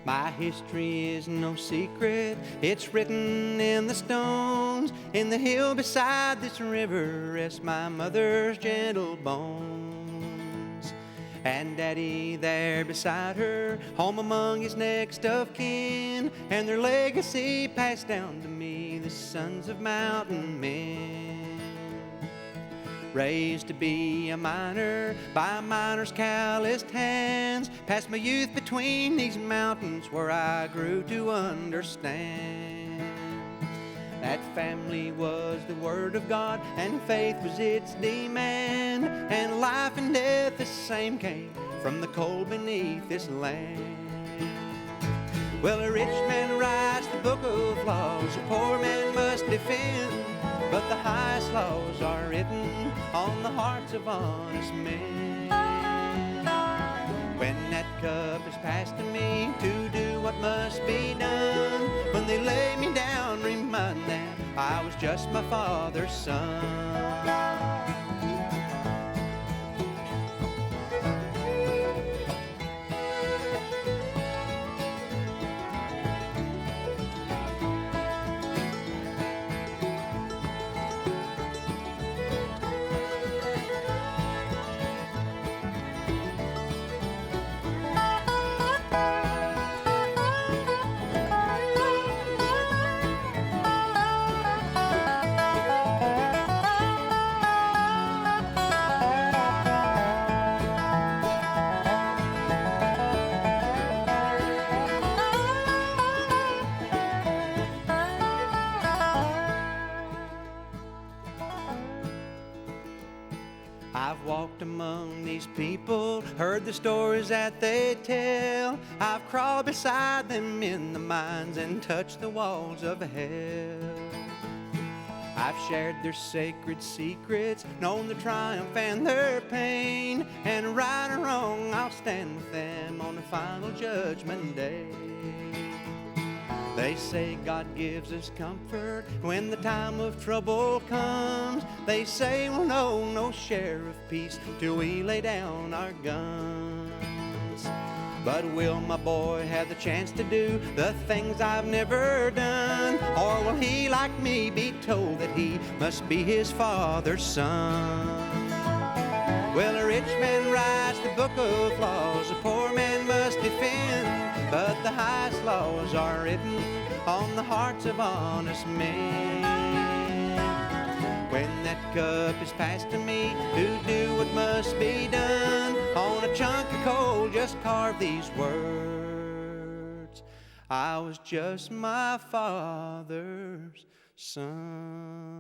My history is no secret, it's written in the stones. In the hill beside this river rests my mother's gentle bones. And Daddy there beside her, home among his next of kin, and their legacy passed down to me, the sons of mountain men. Raised to be a miner by miners' calloused hands, passed my youth between these mountains where I grew to understand that family was the word of God and faith was its demand, and life and death the same came from the cold beneath this land. Well, a rich man writes the book of laws, a poor man must defend, but the highest laws are written on the hearts of honest men. When that cup is passed to me to do what must be done, when they lay me down, remind them I was just my father's son. I've walked among these people, heard the stories that they tell. I've crawled beside them in the mines and touched the walls of hell. I've shared their sacred secrets, known their triumph and their pain, and right or wrong, I'll stand with them on the final judgment day. They say God gives us comfort when the time of trouble comes. They say we'll know no share of peace till we lay down our guns. But will my boy have the chance to do the things I've never done? Or will he, like me, be told that he must be his father's son? Well, a rich man writes the book of laws, a poor man must defend, but the highest laws are written on the hearts of honest men. When that cup is passed to me to do what must be done, on a chunk of coal just carve these words: I was just my father's son.